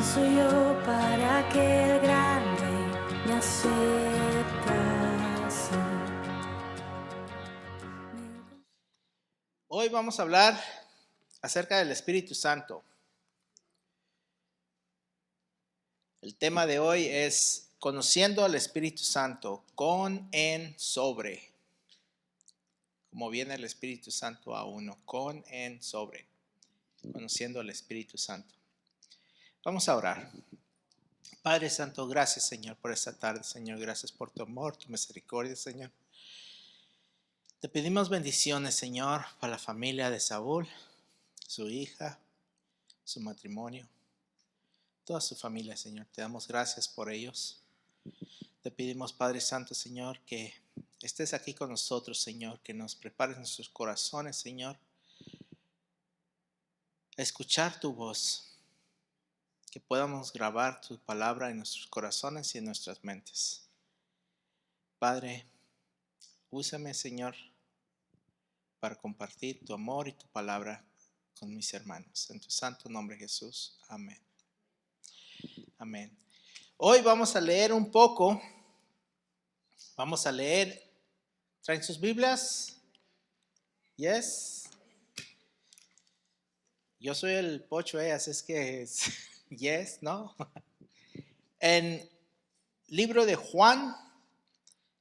soy yo para que el gran rey me aceptase? Hoy vamos a hablar acerca del Espíritu Santo. El tema de hoy es conociendo al Espíritu Santo, con, en, sobre. Como viene el Espíritu Santo a uno, con, en, sobre. Conociendo al Espíritu Santo. Vamos a orar. Padre Santo, gracias Señor por esta tarde, Señor. Gracias por tu amor, tu misericordia, Señor. Te pedimos bendiciones, Señor, para la familia de Saúl, su hija, su matrimonio, toda su familia, Señor. Te damos gracias por ellos. Te pedimos, Padre Santo, Señor, que estés aquí con nosotros, Señor, que nos prepares nuestros corazones, Señor, a escuchar tu voz, que podamos grabar tu palabra en nuestros corazones y en nuestras mentes. Padre, úsame, Señor, para compartir tu amor y tu palabra con mis hermanos. En tu santo nombre, Jesús. Amén. Amén. Hoy vamos a leer un poco. Vamos a leer. ¿Traen sus Biblias? Yes. Yo soy el pocho, así es que yes, ¿no? En libro de Juan,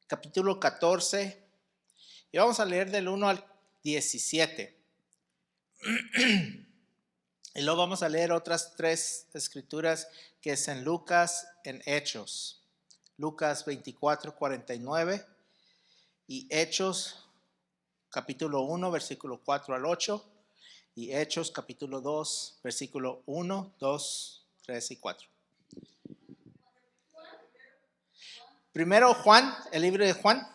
capítulo 14, y vamos a leer del 1 al 17. Y luego vamos a leer otras tres escrituras que es en Lucas, en Hechos. Lucas 24, 49 y Hechos, capítulo 1, versículo 4 al 8. Y Hechos capítulo 2, versículo 1, 2, 3 y 4. Primero Juan, el libro de Juan.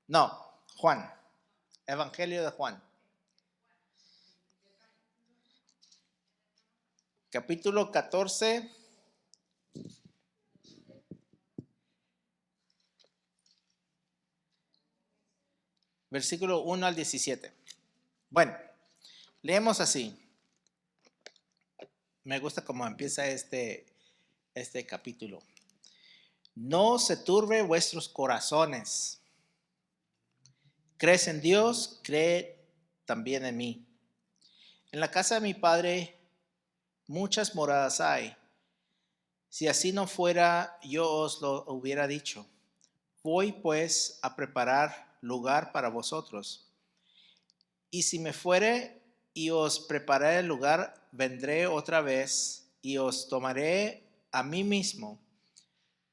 No, Juan. Evangelio de Juan. Capítulo 14. Versículo 1 al 17. Bueno, leemos así. Me gusta cómo empieza este capítulo. No se turbe vuestros corazones. Crees en Dios, cree también en mí. En la casa de mi Padre muchas moradas hay. Si así no fuera, yo os lo hubiera dicho. Voy pues a preparar lugar para vosotros. Y si me fuere y os prepararé el lugar, vendré otra vez y os tomaré a mí mismo,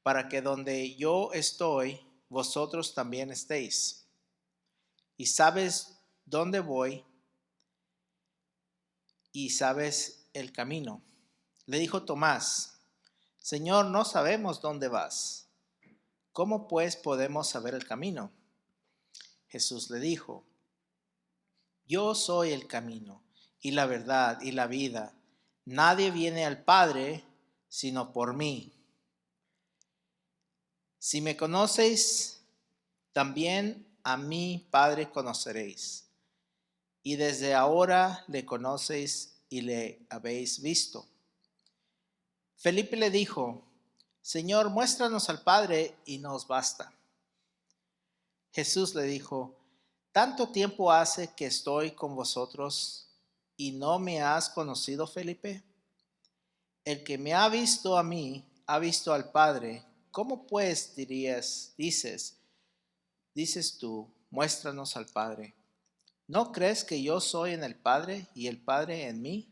para que donde yo estoy, vosotros también estéis. Y sabes dónde voy y sabes el camino. Le dijo Tomás: Señor, no sabemos dónde vas. ¿Cómo pues podemos saber el camino? Jesús le dijo: Yo soy el camino y la verdad y la vida. Nadie viene al Padre sino por mí. Si me conocéis, también a mi Padre conoceréis. Y desde ahora le conocéis y le habéis visto. Felipe le dijo: Señor, muéstranos al Padre y nos basta. Jesús le dijo: ¿Tanto tiempo hace que estoy con vosotros y no me has conocido, Felipe? El que me ha visto a mí, ha visto al Padre. ¿Cómo pues dices tú, muéstranos al Padre? ¿No crees que yo soy en el Padre y el Padre en mí?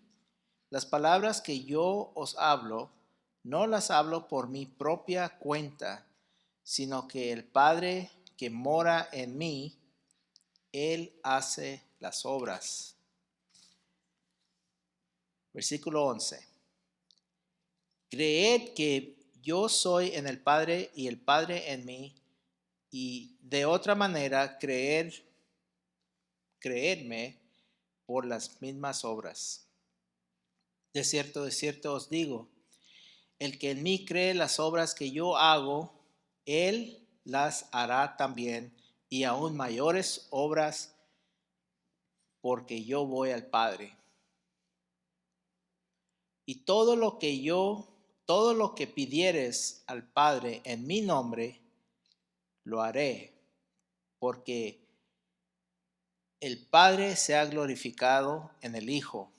Las palabras que yo os hablo, no las hablo por mi propia cuenta, sino que el Padre que mora en mí, Él hace las obras. Versículo 11. Creed que yo soy en el Padre y el Padre en mí, y de otra manera creedme por las mismas obras. De cierto os digo, el que en mí cree las obras que yo hago, él las hará también, y aún mayores obras, porque yo voy al Padre. Y todo lo que pidieres al Padre en mi nombre, lo haré, porque el Padre sea glorificado en el Hijo.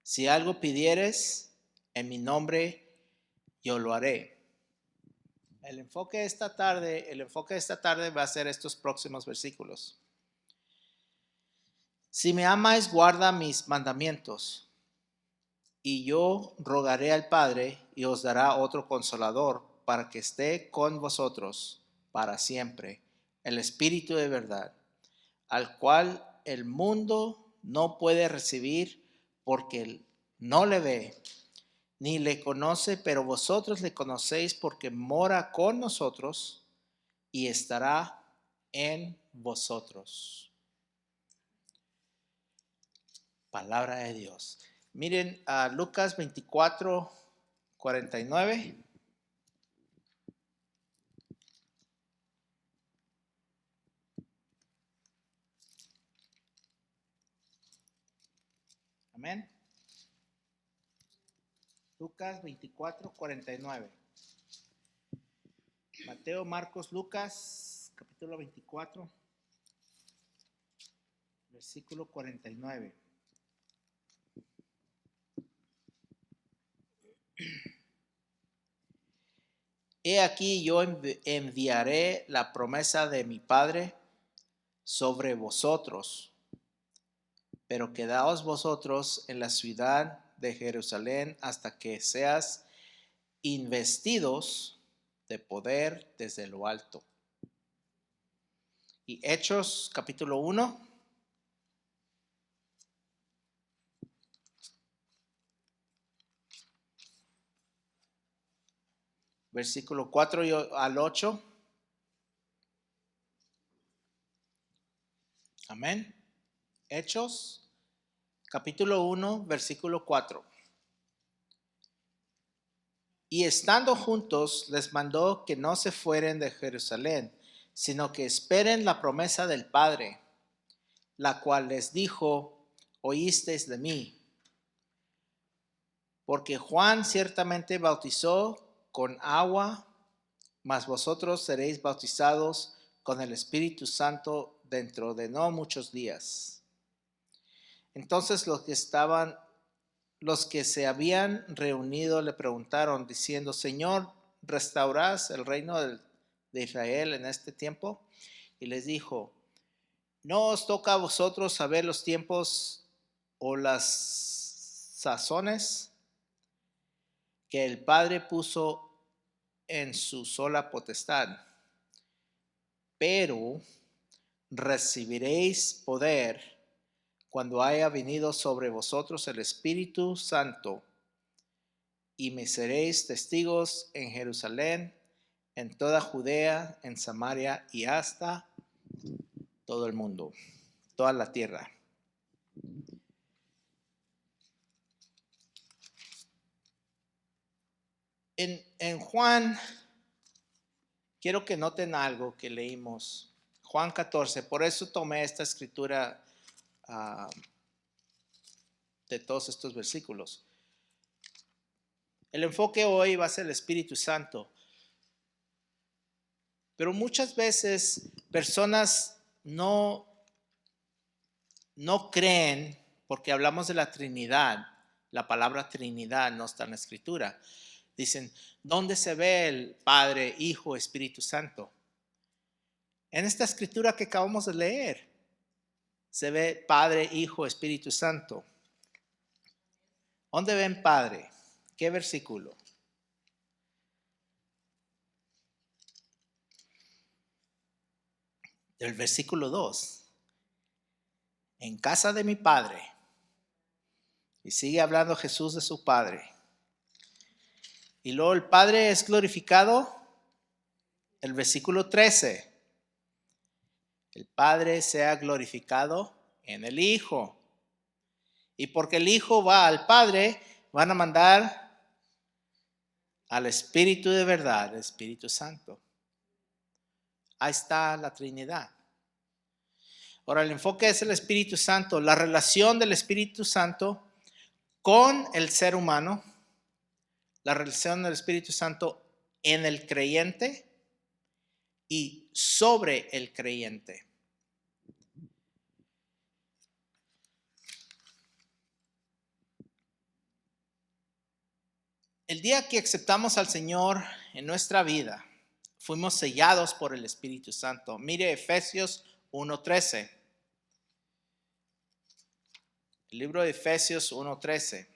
Si algo pidieres en mi nombre, yo lo haré. El enfoque de esta tarde va a ser estos próximos versículos. Si me amáis, guarda mis mandamientos. Y yo rogaré al Padre y os dará otro consolador para que esté con vosotros para siempre, el Espíritu de verdad, al cual el mundo no puede recibir porque no le ve ni le conoce, pero vosotros le conocéis porque mora con nosotros y estará en vosotros. Palabra de Dios. Miren a Lucas 24:49. Amén. Lucas 24:49. Mateo, Marcos, Lucas, capítulo 24, versículo 49. He aquí yo enviaré la promesa de mi Padre sobre vosotros, pero quedaos vosotros en la ciudad de Jerusalén hasta que seas investidos de poder desde lo alto. Y Hechos capítulo 1. Versículo 4 al 8. Amén. Hechos capítulo 1, versículo 4. Y estando juntos, les mandó que no se fueren de Jerusalén, sino que esperen la promesa del Padre, la cual les dijo: oísteis de mí. Porque Juan ciertamente bautizó con agua, mas vosotros seréis bautizados con el Espíritu Santo dentro de no muchos días. Entonces los que se habían reunido le preguntaron diciendo: Señor, ¿restaurarás el reino de Israel en este tiempo? Y les dijo: no os toca a vosotros saber los tiempos o las sazones que el Padre puso en su sola potestad, pero recibiréis poder cuando haya venido sobre vosotros el Espíritu Santo, y me seréis testigos en Jerusalén, en toda Judea, en Samaria y hasta todo el mundo, toda la tierra. En Juan, quiero que noten algo que leímos. Juan 14, por eso tomé esta escritura de todos estos versículos. El enfoque hoy va a ser el Espíritu Santo. Pero muchas veces personas no creen, porque hablamos de la Trinidad. La palabra Trinidad no está en la Escritura. Dicen, ¿dónde se ve el Padre, Hijo, Espíritu Santo? En esta Escritura que acabamos de leer, se ve Padre, Hijo, Espíritu Santo. ¿Dónde ven Padre? ¿Qué versículo? Del versículo 2. En casa de mi Padre. Y sigue hablando Jesús de su Padre. Y luego el Padre es glorificado. El versículo 13. El Padre sea glorificado en el Hijo. Y porque el Hijo va al Padre, van a mandar al Espíritu de verdad, el Espíritu Santo. Ahí está la Trinidad. Ahora el enfoque es el Espíritu Santo, la relación del Espíritu Santo con el ser humano, la relación del Espíritu Santo en el creyente y sobre el creyente. El día que aceptamos al Señor en nuestra vida, fuimos sellados por el Espíritu Santo. Mire Efesios 1:13. El libro de Efesios 1:13.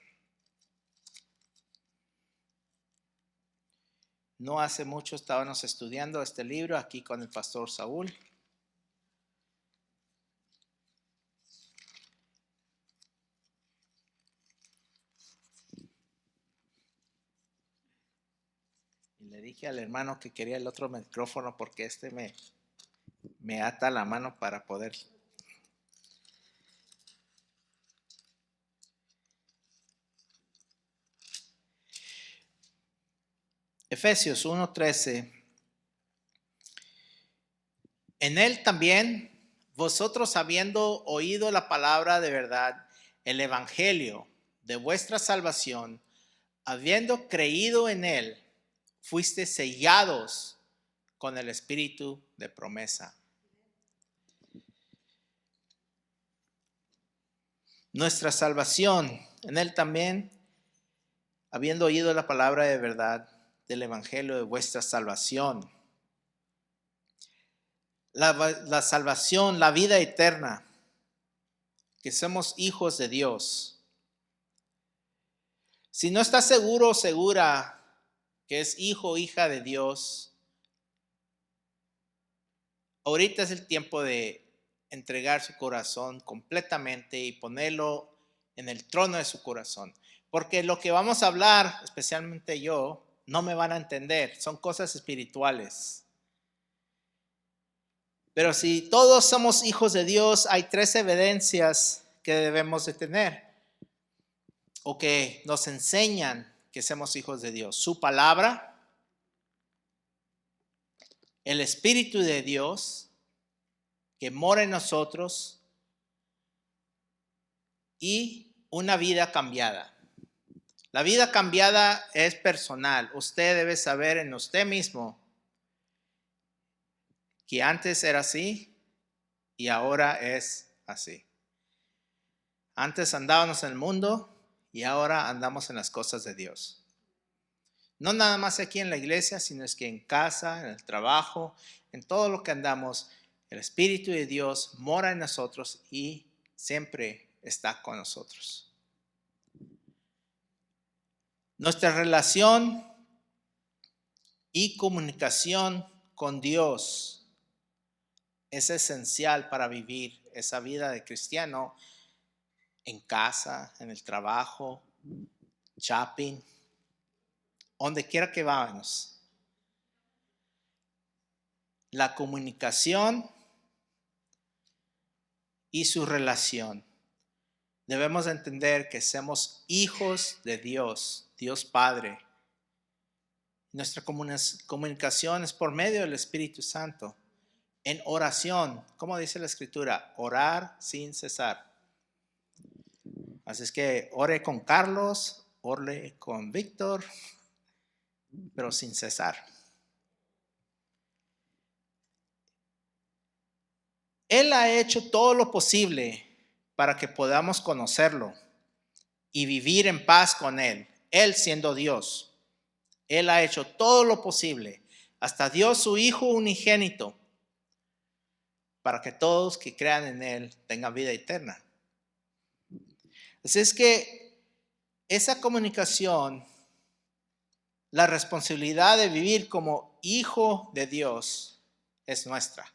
No hace mucho estábamos estudiando este libro aquí con el pastor Saúl. Y le dije al hermano que quería el otro micrófono porque este me ata la mano para poder. Efesios 1:13. En él también vosotros, habiendo oído la palabra de verdad, el evangelio de vuestra salvación, habiendo creído en él, fuiste sellados con el espíritu de promesa. Nuestra salvación, en él también, habiendo oído la palabra de verdad del evangelio de vuestra salvación. La salvación, la vida eterna, que somos hijos de Dios. Si no estás seguro o segura que es hijo o hija de Dios, ahorita es el tiempo de entregar su corazón completamente y ponerlo en el trono de su corazón. Porque lo que vamos a hablar, especialmente yo, no me van a entender. Son cosas espirituales. Pero si todos somos hijos de Dios, hay 3 evidencias que debemos de tener o que nos enseñan que somos hijos de Dios. Su palabra, el Espíritu de Dios que mora en nosotros y una vida cambiada. La vida cambiada es personal. Usted debe saber en usted mismo que antes era así y ahora es así. Antes andábamos en el mundo y ahora andamos en las cosas de Dios. No nada más aquí en la iglesia, sino es que en casa, en el trabajo, en todo lo que andamos, el Espíritu de Dios mora en nosotros y siempre está con nosotros. Nuestra relación y comunicación con Dios es esencial para vivir esa vida de cristiano en casa, en el trabajo, shopping, donde quiera que vayamos. La comunicación y su relación. Debemos entender que somos hijos de Dios, Dios Padre. Nuestra comunicación es por medio del Espíritu Santo. En oración, como dice la Escritura, orar sin cesar. Así es que ore con Carlos, ore con Víctor, pero sin cesar. Él ha hecho todo lo posible para que podamos conocerlo y vivir en paz con Él. Él siendo Dios. Él ha hecho todo lo posible. Hasta dio su Hijo unigénito para que todos que crean en Él tengan vida eterna. Así es que esa comunicación, la responsabilidad de vivir como hijo de Dios es nuestra.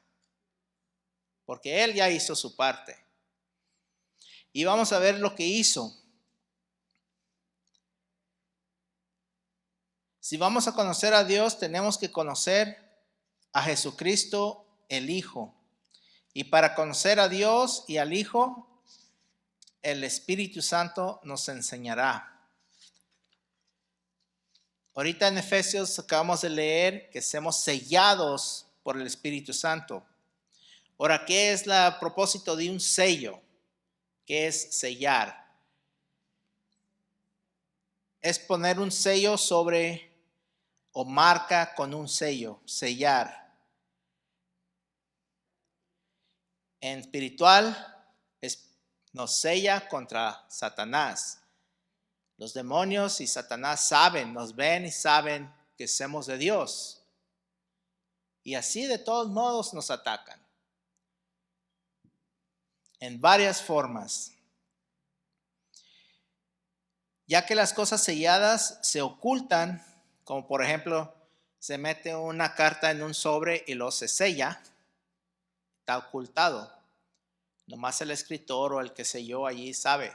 Porque Él ya hizo su parte. Y vamos a ver lo que hizo. Si vamos a conocer a Dios, tenemos que conocer a Jesucristo, el Hijo. Y para conocer a Dios y al Hijo, el Espíritu Santo nos enseñará. Ahorita en Efesios acabamos de leer que somos sellados por el Espíritu Santo. Ahora, ¿qué es el propósito de un sello? ¿Qué es sellar? es poner un sello sobre o marca con un sello, sellar. En espiritual nos sella contra Satanás. Los demonios y Satanás saben, nos ven y saben que somos de Dios. Y así de todos modos nos atacan. En varias formas. Ya que las cosas selladas se ocultan, como por ejemplo, se mete una carta en un sobre y lo se sella, está ocultado. Nomás el escritor o el que selló allí sabe.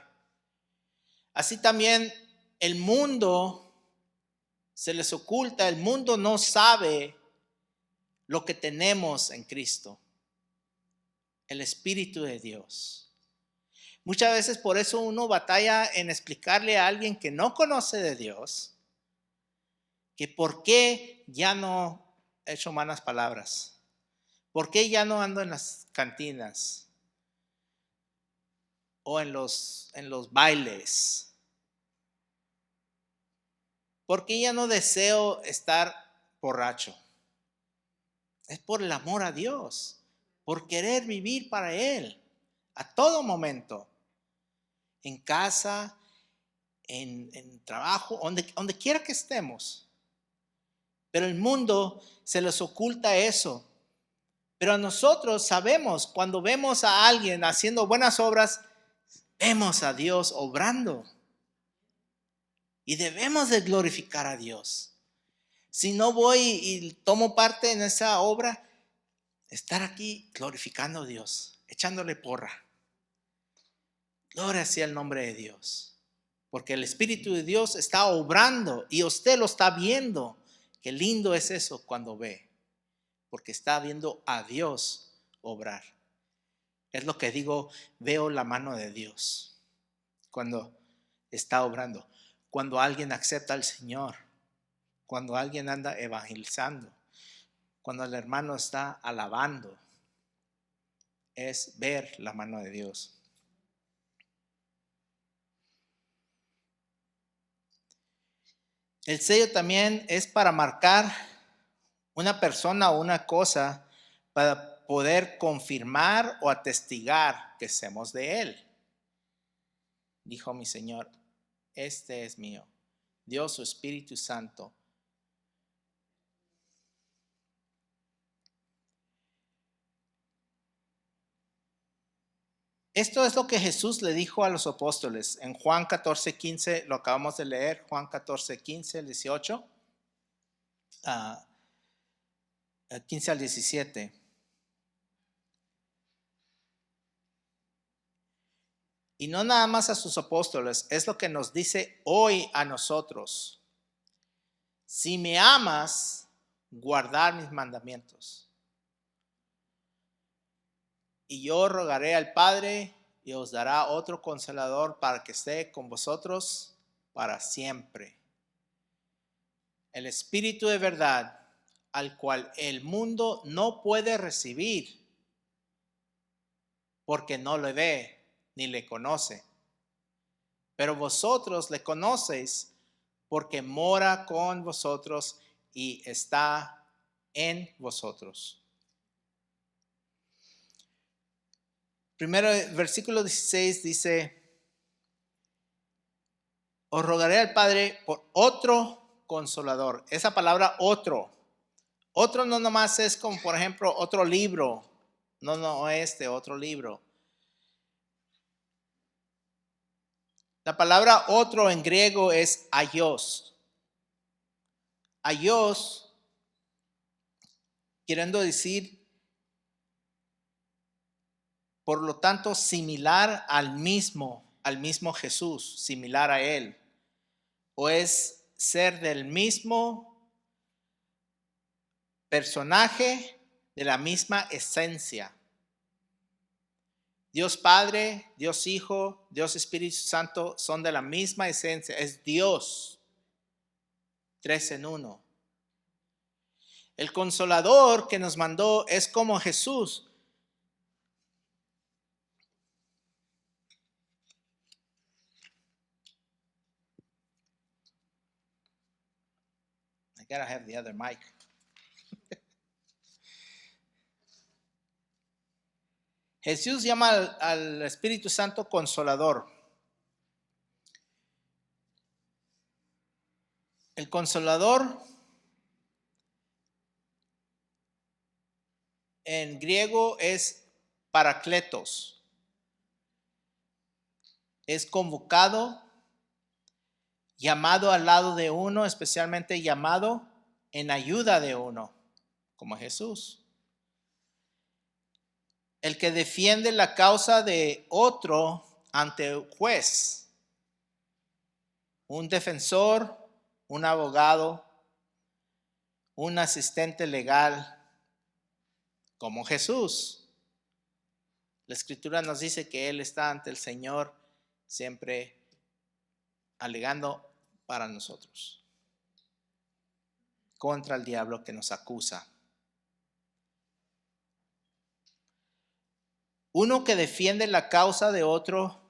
Así también el mundo se les oculta, el mundo no sabe lo que tenemos en Cristo, el Espíritu de Dios. Muchas veces por eso uno batalla en explicarle a alguien que no conoce de Dios que por qué ya no he hecho malas palabras, por qué ya no ando en las cantinas o en los bailes, por qué ya no deseo estar borracho. Es por el amor a Dios, por querer vivir para Él a todo momento, en casa, en trabajo, donde quiera que estemos. Pero el mundo se les oculta eso. Pero nosotros sabemos, cuando vemos a alguien haciendo buenas obras, vemos a Dios obrando. Y debemos de glorificar a Dios. Si no voy y tomo parte en esa obra, estar aquí glorificando a Dios, echándole porra. Gloria sea el nombre de Dios. Porque el Espíritu de Dios está obrando y usted lo está viendo. Qué lindo es eso cuando ve. Porque está viendo a Dios obrar. Es lo que digo, veo la mano de Dios cuando está obrando. Cuando alguien acepta al Señor. Cuando alguien anda evangelizando. Cuando el hermano está alabando. Es ver la mano de Dios. El sello también es para marcar una persona o una cosa para poder confirmar o atestigar que somos de Él. Dijo mi Señor, este es mío. Dios, su Espíritu Santo. Esto es lo que Jesús le dijo a los apóstoles en Juan 14:15, lo acabamos de leer, Juan 14:15, 18, 15 al 17. Y no nada más a sus apóstoles, es lo que nos dice hoy a nosotros. Si me amas, guardar mis mandamientos. Y yo rogaré al Padre y os dará otro consolador para que esté con vosotros para siempre. El Espíritu de verdad, al cual el mundo no puede recibir, porque no le ve ni le conoce. Pero vosotros le conocéis, porque mora con vosotros y está en vosotros. Primero, versículo 16 dice, os rogaré al Padre por otro consolador. Esa palabra otro no nomás es como por ejemplo otro libro, no otro libro. La palabra otro en griego es aios. Aios, queriendo decir, por lo tanto, similar al mismo Jesús, similar a Él. O es ser del mismo personaje, de la misma esencia. Dios Padre, Dios Hijo, Dios Espíritu Santo son de la misma esencia. Es Dios, 3 en 1. El Consolador que nos mandó es como Jesús. I gotta have the other mic. Jesús llama al Espíritu Santo Consolador. El Consolador en griego es Parakletos. Es convocado, llamado al lado de uno, especialmente llamado en ayuda de uno, como Jesús. El que defiende la causa de otro ante el juez. Un defensor, un abogado, un asistente legal, como Jesús. La Escritura nos dice que Él está ante el Señor siempre alegando para nosotros, contra el diablo que nos acusa. Uno que defiende la causa de otro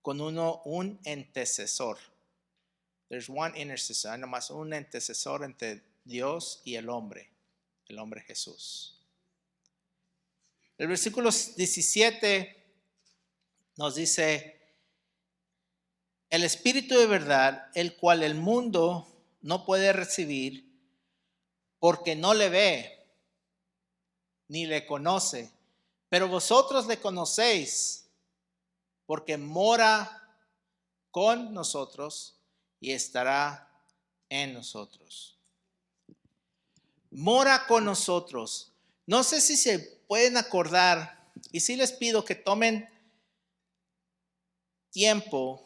con un intercesor. There's one intercessor, hay nomás un intercesor entre Dios y el hombre Jesús. El versículo 17 nos dice: el Espíritu de verdad, el cual el mundo no puede recibir porque no le ve ni le conoce, pero vosotros le conocéis porque mora con nosotros y estará en nosotros. Mora con nosotros. No sé si se pueden acordar, y sí les pido que tomen tiempo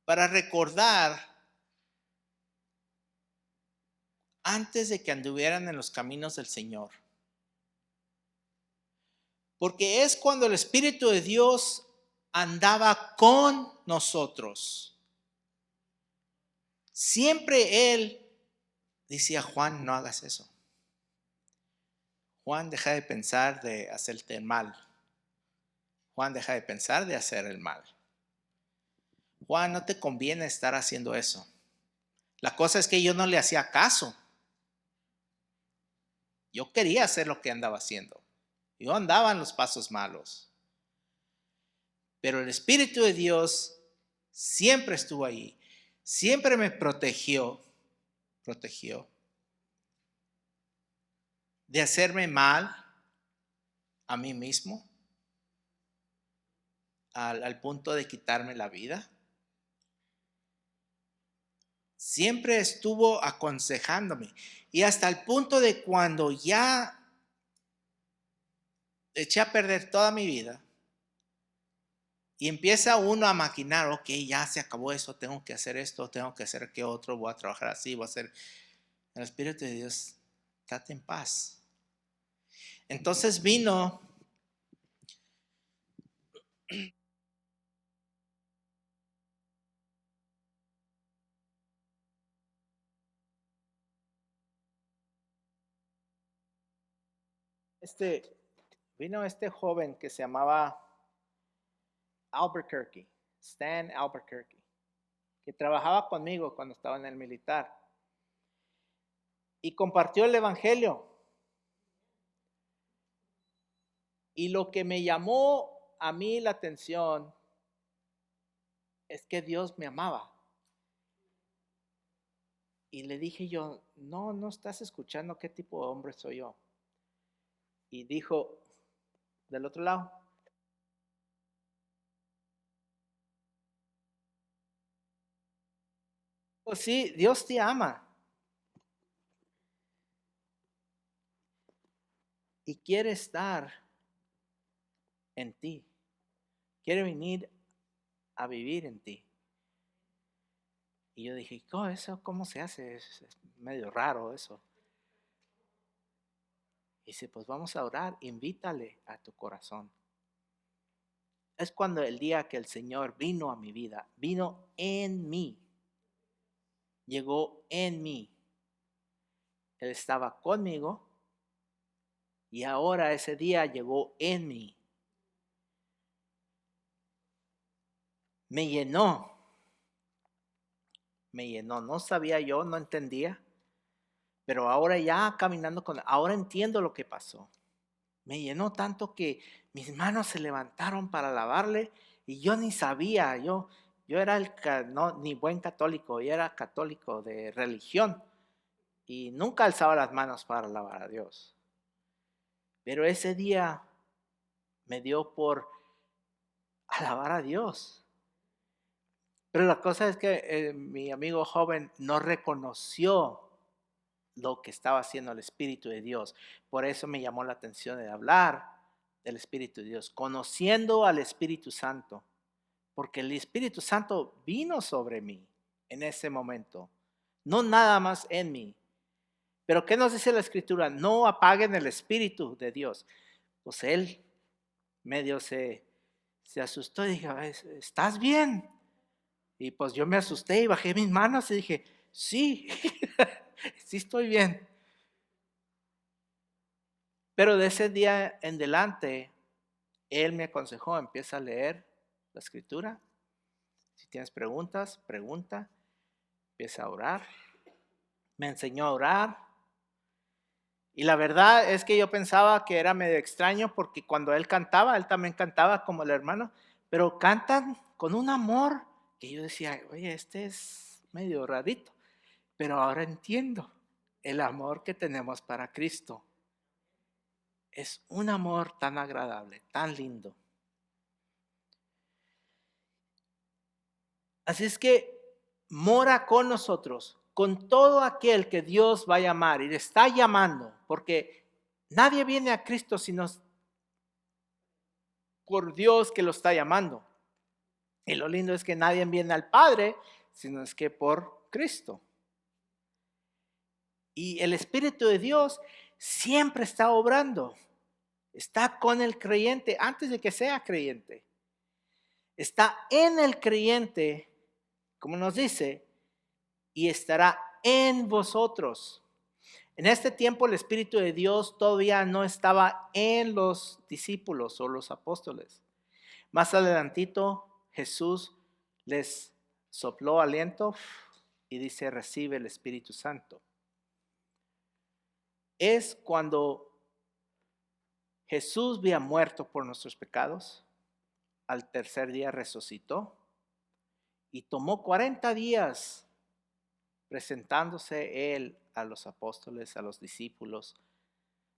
para recordar antes de que anduvieran en los caminos del Señor. Porque es cuando el Espíritu de Dios andaba con nosotros. Siempre Él decía: Juan, no hagas eso. Juan, deja de pensar de hacerte el mal. Juan, deja de pensar de hacer el mal. Juan, no te conviene estar haciendo eso. La cosa es que yo no le hacía caso. Yo quería hacer lo que andaba haciendo. Yo andaba en los pasos malos. Pero el Espíritu de Dios siempre estuvo ahí. Siempre me protegió de hacerme mal a mí mismo, al punto de quitarme la vida. Siempre estuvo aconsejándome, y hasta el punto de cuando ya eché a perder toda mi vida y empieza uno a maquinar: ok, ya se acabó eso, tengo que hacer esto, tengo que hacer aquello otro, voy a trabajar así, voy a hacer. El Espíritu de Dios, estate en paz. Entonces vino este joven que se llamaba Albuquerque, Stan Albuquerque, que trabajaba conmigo cuando estaba en el militar, y compartió el evangelio. Y lo que me llamó a mí la atención es que Dios me amaba. Y le dije yo: no estás escuchando qué tipo de hombre soy yo. Y dijo del otro lado: pues sí, Dios te ama. Y quiere estar en ti. Quiere venir a vivir en ti. Y yo dije: ¿eso cómo se hace? Es medio raro eso. Y dice: pues vamos a orar, invítale a tu corazón. Es cuando el día que el Señor vino a mi vida, vino en mí, llegó en mí. Él estaba conmigo y ahora ese día llegó en mí. Me llenó me llenó. No sabía yo, no entendía, pero ahora ya caminando ahora entiendo lo que pasó. Me llenó tanto que mis manos se levantaron para alabarle y yo ni sabía, yo era no, ni buen católico, yo era católico de religión y nunca alzaba las manos para alabar a Dios. Pero ese día me dio por alabar a Dios. Pero la cosa es que mi amigo joven no reconoció lo que estaba haciendo el Espíritu de Dios. Por eso me llamó la atención de hablar del Espíritu de Dios, conociendo al Espíritu Santo, porque el Espíritu Santo vino sobre mí en ese momento, no nada más en mí. Pero ¿qué nos dice la Escritura? No apaguen el Espíritu de Dios. Pues él medio se asustó y dije, ¿estás bien? Y pues yo me asusté y bajé mis manos y dije, sí, sí estoy bien. Pero de ese día en adelante, él me aconsejó, empieza a leer la Escritura. Si tienes preguntas, pregunta. Empieza a orar. Me enseñó a orar. Y la verdad es que yo pensaba que era medio extraño porque cuando él cantaba, él también cantaba como el hermano, pero cantan con un amor que yo decía, oye, este es medio rarito. Pero ahora entiendo el amor que tenemos para Cristo. Es un amor tan agradable, tan lindo. Así es que mora con nosotros, con todo aquel que Dios va a llamar y le está llamando, porque nadie viene a Cristo sino por Dios que lo está llamando. Y lo lindo es que nadie viene al Padre sino es que por Cristo. Y el Espíritu de Dios siempre está obrando. Está con el creyente antes de que sea creyente. Está en el creyente, como nos dice, y estará en vosotros. En este tiempo el Espíritu de Dios todavía no estaba en los discípulos o los apóstoles. Más adelantito Jesús les sopló aliento y dice, recibe el Espíritu Santo. Es cuando Jesús había muerto por nuestros pecados, al tercer día resucitó y tomó 40 días presentándose él a los apóstoles, a los discípulos,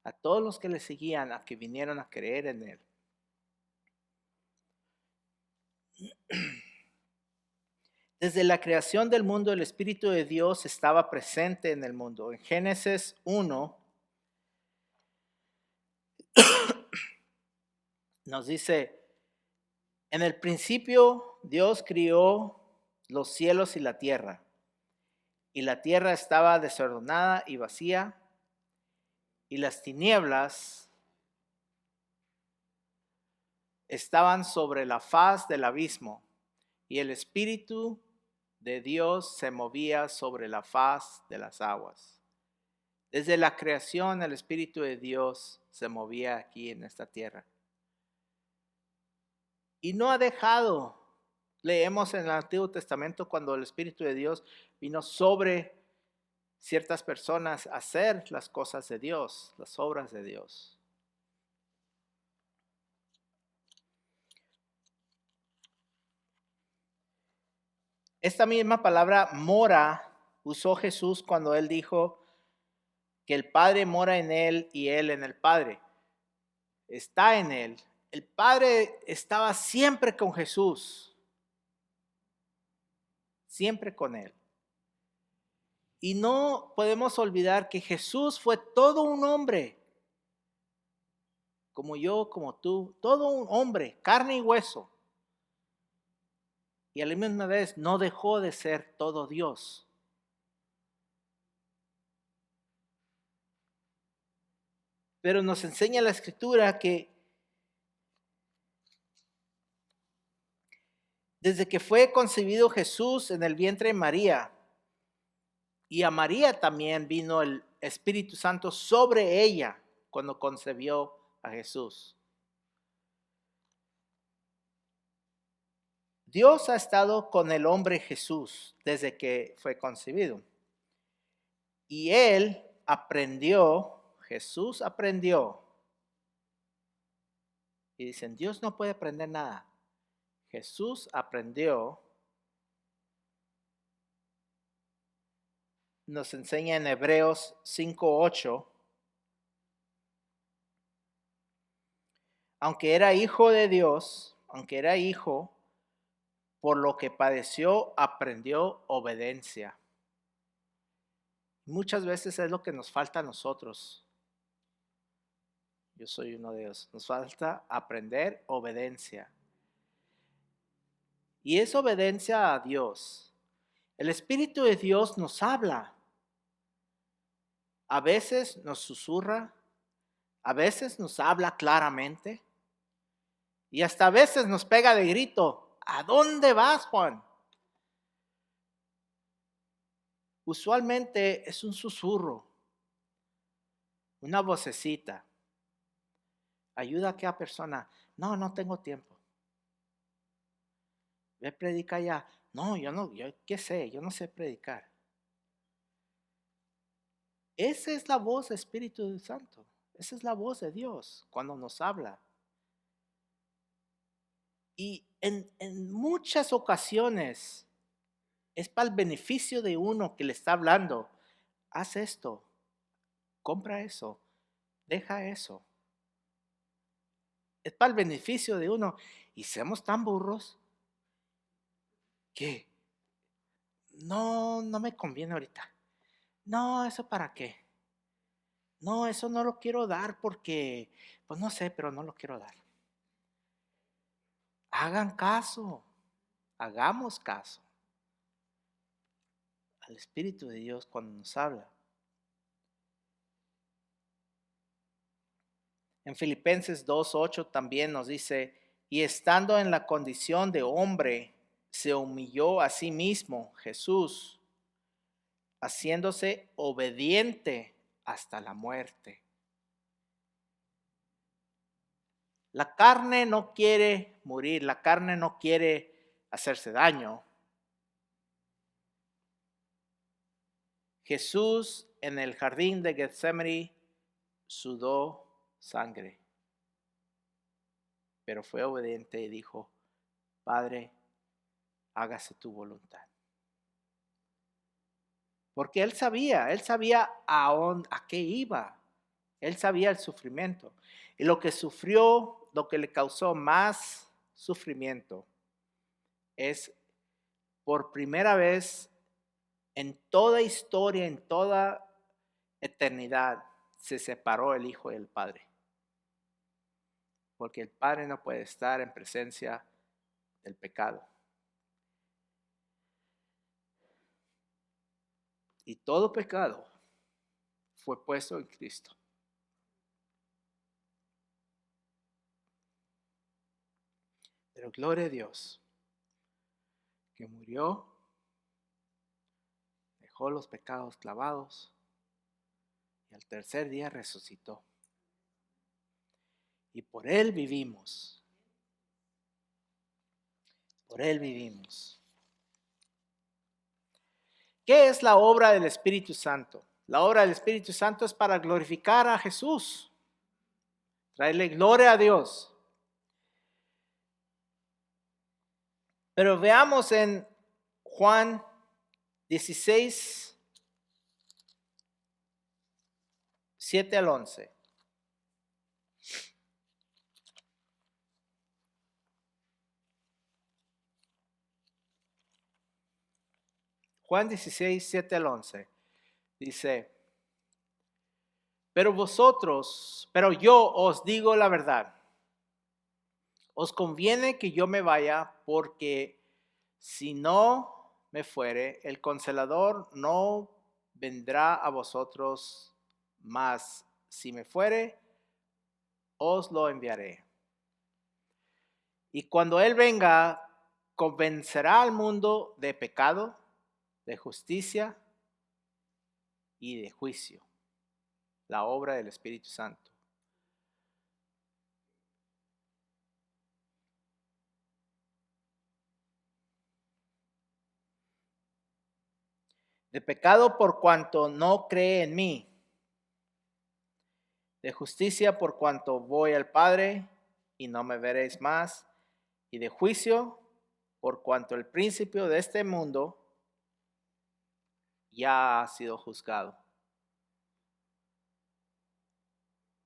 a todos los que le seguían, a que vinieron a creer en él. Desde la creación del mundo, el Espíritu de Dios estaba presente en el mundo. En Génesis 1 nos dice, en el principio Dios crió los cielos y la tierra estaba desordenada y vacía, y las tinieblas estaban sobre la faz del abismo, y el Espíritu de Dios se movía sobre la faz de las aguas. Desde la creación, el Espíritu de Dios se movía aquí en esta tierra. Y no ha dejado. Leemos en el Antiguo Testamento cuando el Espíritu de Dios vino sobre ciertas personas a hacer las cosas de Dios, las obras de Dios. Esta misma palabra mora usó Jesús cuando él dijo que el Padre mora en él y él en el Padre. Está en él. El Padre estaba siempre con Jesús. Siempre con él. Y no podemos olvidar que Jesús fue todo un hombre. Como yo, como tú. Todo un hombre, carne y hueso. Y a la misma vez no dejó de ser todo Dios. Pero nos enseña la Escritura que desde que fue concebido Jesús en el vientre de María, y a María también vino el Espíritu Santo sobre ella cuando concebió a Jesús. Dios ha estado con el hombre Jesús desde que fue concebido. Y él aprendió, Jesús aprendió. Y dicen, Dios no puede aprender nada. Jesús aprendió. Nos enseña en Hebreos 5:8. Aunque era hijo de Dios, aunque era hijo, por lo que padeció, aprendió obediencia. Muchas veces es lo que nos falta a nosotros. Yo soy uno de ellos. Nos falta aprender obediencia. Y es obediencia a Dios. El Espíritu de Dios nos habla. A veces nos susurra, a veces nos habla claramente y hasta a veces nos pega de grito. ¿A dónde vas, Juan? Usualmente es un susurro, una vocecita. Ayuda a aquella persona. No, no tengo tiempo. Ve, predica ya. No, yo qué sé, yo no sé predicar. Esa es la voz del Espíritu Santo. Esa es la voz de Dios cuando nos habla. Y en muchas ocasiones es para el beneficio de uno que le está hablando. Haz esto, compra eso, deja eso. Es para el beneficio de uno. Y seamos tan burros que no me conviene ahorita. No, ¿eso para qué? No, eso no lo quiero dar porque, pues no sé, pero no lo quiero dar. Hagan caso, hagamos caso al Espíritu de Dios cuando nos habla. En Filipenses 2:8 también nos dice, y estando en la condición de hombre, se humilló a sí mismo, Jesús, haciéndose obediente hasta la muerte. La carne no quiere morir, la carne no quiere hacerse daño. Jesús en el jardín de Getsemaní sudó sangre, pero fue obediente y dijo, Padre, hágase tu voluntad. Porque él sabía a qué iba. Él sabía el sufrimiento. Y lo que sufrió, lo que le causó más sufrimiento, es por primera vez en toda historia, en toda eternidad, se separó el Hijo del Padre. Porque el Padre no puede estar en presencia del pecado. Y todo pecado fue puesto en Cristo. Pero gloria a Dios, que murió, dejó los pecados clavados y al tercer día resucitó. Y por Él vivimos. Por Él vivimos. ¿Qué es la obra del Espíritu Santo? La obra del Espíritu Santo es para glorificar a Jesús, traerle gloria a Dios. Pero veamos en Juan 16, 7 al 11. Juan 16, 7 al 11. Dice, pero yo os digo la verdad. Os conviene que yo me vaya, porque si no me fuere, el Consolador no vendrá a vosotros, mas si me fuere, os lo enviaré. Y cuando Él venga, convencerá al mundo de pecado, de justicia y de juicio. La obra del Espíritu Santo. de pecado por cuanto no cree en mí, de justicia por cuanto voy al Padre y no me veréis más, y de juicio por cuanto el príncipe de este mundo ya ha sido juzgado.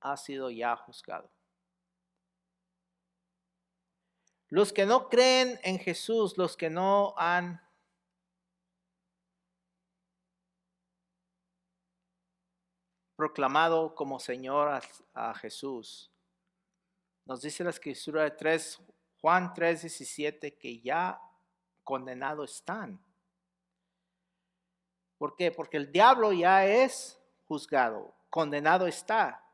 Ha sido ya juzgado. Los que no creen en Jesús, los que no han proclamado como Señor a Jesús, nos dice la escritura de Juan 3:17 que ya condenados están. ¿Por qué? Porque el diablo ya es juzgado, condenado está.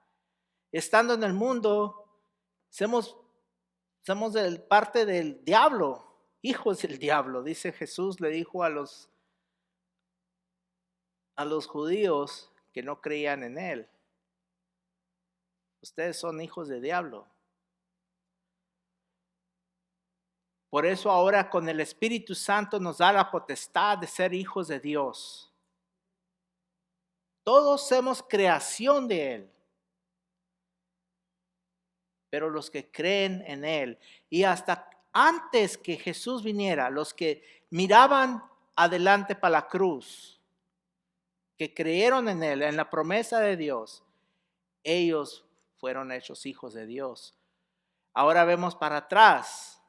Estando en el mundo, somos parte del diablo, hijos del diablo. Dice Jesús, le dijo a los judíos que no creían en él: ustedes son hijos del diablo. Por eso ahora con el Espíritu Santo nos da la potestad de ser hijos de Dios. Todos somos creación de Él. Pero los que creen en Él, y hasta antes que Jesús viniera, los que miraban adelante para la cruz, que creyeron en Él, en la promesa de Dios, ellos fueron hechos hijos de Dios. Ahora vemos para atrás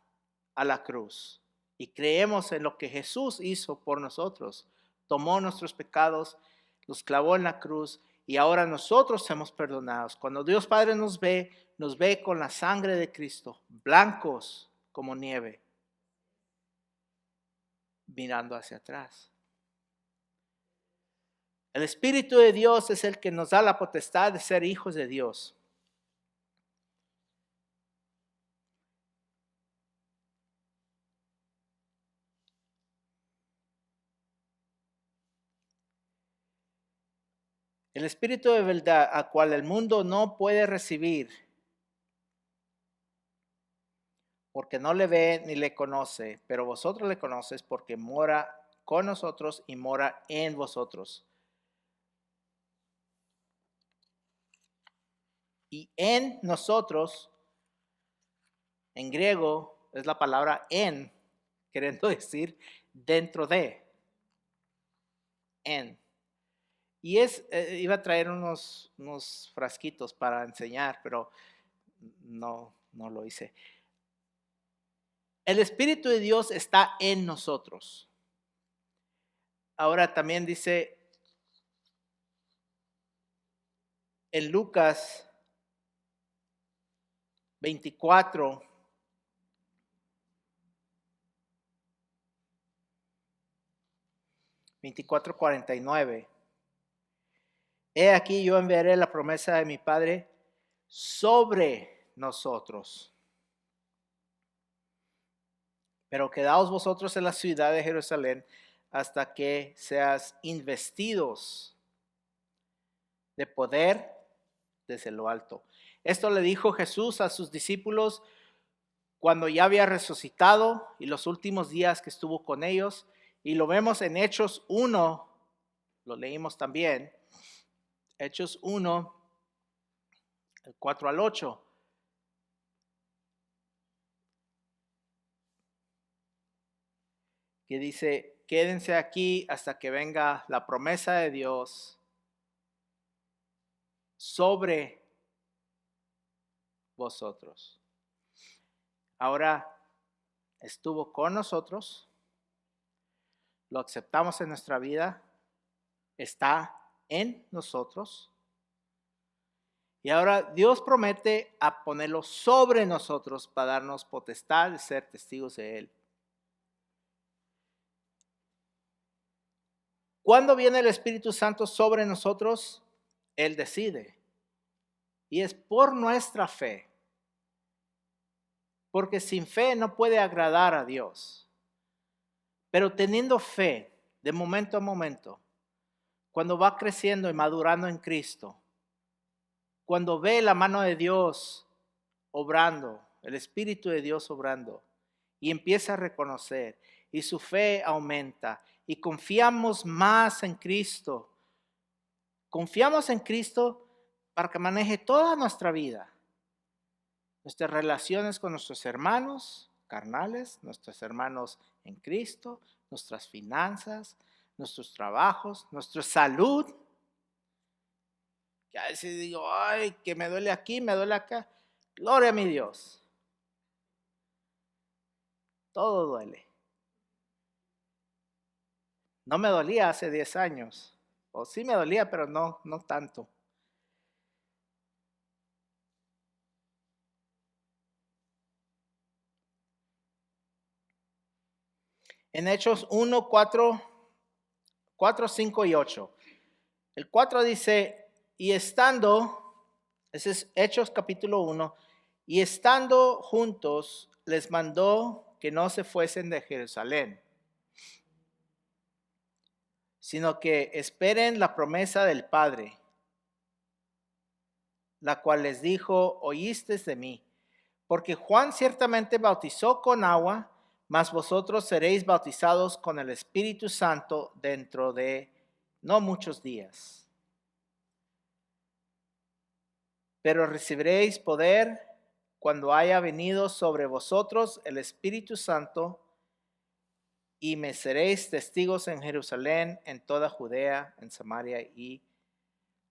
a la cruz y creemos en lo que Jesús hizo por nosotros. Tomó nuestros pecados, los clavó en la cruz y ahora nosotros somos perdonados. Cuando Dios Padre nos ve con la sangre de Cristo, blancos como nieve, mirando hacia atrás. El Espíritu de Dios es el que nos da la potestad de ser hijos de Dios. El Espíritu de verdad, a cual el mundo no puede recibir, porque no le ve ni le conoce, pero vosotros le conocéis porque mora con nosotros y mora en vosotros. Y en nosotros, en griego, es la palabra en, queriendo decir dentro de. En. Y iba a traer unos frasquitos para enseñar, pero no lo hice. El Espíritu de Dios está en nosotros. Ahora también dice en Lucas 24, (24:49). He aquí yo enviaré la promesa de mi Padre sobre nosotros. Pero quedaos vosotros en la ciudad de Jerusalén hasta que seas investidos de poder desde lo alto. Esto le dijo Jesús a sus discípulos cuando ya había resucitado y los últimos días que estuvo con ellos. Y lo vemos en Hechos 1, lo leímos también. Hechos 1, el 4 al 8. Que dice: quédense aquí hasta que venga la promesa de Dios sobre vosotros. Ahora estuvo con nosotros, lo aceptamos en nuestra vida, está en nosotros. Y ahora Dios promete a ponerlo sobre nosotros para darnos potestad de ser testigos de Él. Cuando viene el Espíritu Santo sobre nosotros, Él decide. Y es por nuestra fe. Porque sin fe no puede agradar a Dios. Pero teniendo fe de momento a momento, cuando va creciendo y madurando en Cristo, cuando ve la mano de Dios obrando, el Espíritu de Dios obrando, y empieza a reconocer, y su fe aumenta y confiamos más en Cristo. Confiamos en Cristo para que maneje toda nuestra vida. Nuestras relaciones con nuestros hermanos carnales, nuestros hermanos en Cristo, nuestras finanzas, nuestros trabajos, nuestra salud. Que a veces digo, ay, que me duele aquí, me duele acá. Gloria a mi Dios. Todo duele. No me dolía hace 10 años. O sí me dolía, pero no tanto. En Hechos 1, 4, 5 y 8. El 4 dice, y estando, ese es Hechos capítulo 1, y estando juntos les mandó que no se fuesen de Jerusalén, sino que esperen la promesa del Padre, la cual les dijo, oísteis de mí, porque Juan ciertamente bautizó con agua, mas vosotros seréis bautizados con el Espíritu Santo dentro de no muchos días. Pero recibiréis poder cuando haya venido sobre vosotros el Espíritu Santo, y me seréis testigos en Jerusalén, en toda Judea, en Samaria y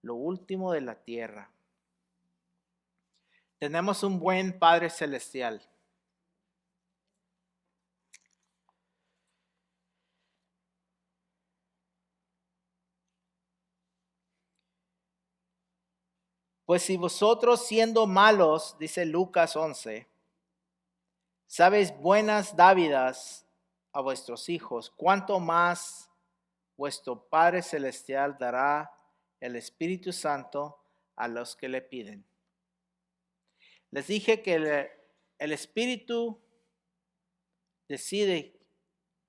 lo último de la tierra. Tenemos un buen Padre Celestial. Pues si vosotros siendo malos, dice Lucas 11, sabéis buenas dávidas a vuestros hijos, cuánto más vuestro Padre Celestial dará el Espíritu Santo a los que le piden. Les dije que el Espíritu decide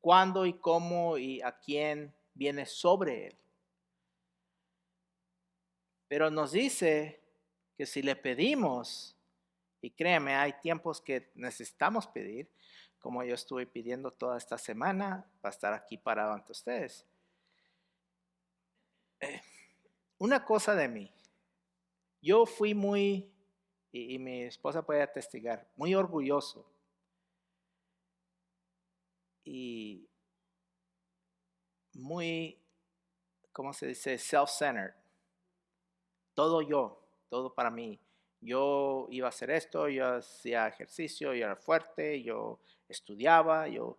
cuándo y cómo y a quién viene sobre él. Pero nos dice que si le pedimos, y créeme, hay tiempos que necesitamos pedir, como yo estuve pidiendo toda esta semana para estar aquí parado ante ustedes. Una cosa de mí, yo fui muy, y mi esposa puede atestigar, muy orgulloso. Y muy, ¿cómo se dice? Self-centered. Todo yo, todo para mí. Yo iba a hacer esto, yo hacía ejercicio, yo era fuerte, yo estudiaba, yo.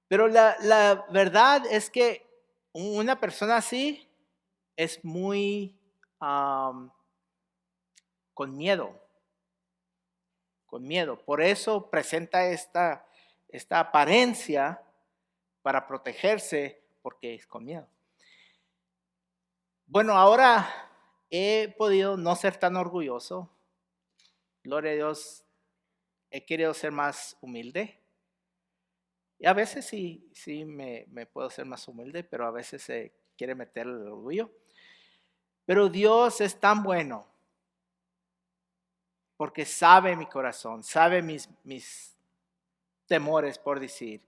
Pero la verdad es que una persona así es muy con miedo. Con miedo. Por eso presenta esta apariencia para protegerse, porque es con miedo. Bueno, ahora he podido no ser tan orgulloso. Gloria a Dios, he querido ser más humilde. Y a veces sí me puedo ser más humilde, pero a veces se quiere meter el orgullo. Pero Dios es tan bueno, porque sabe mi corazón, sabe mis temores, por decir.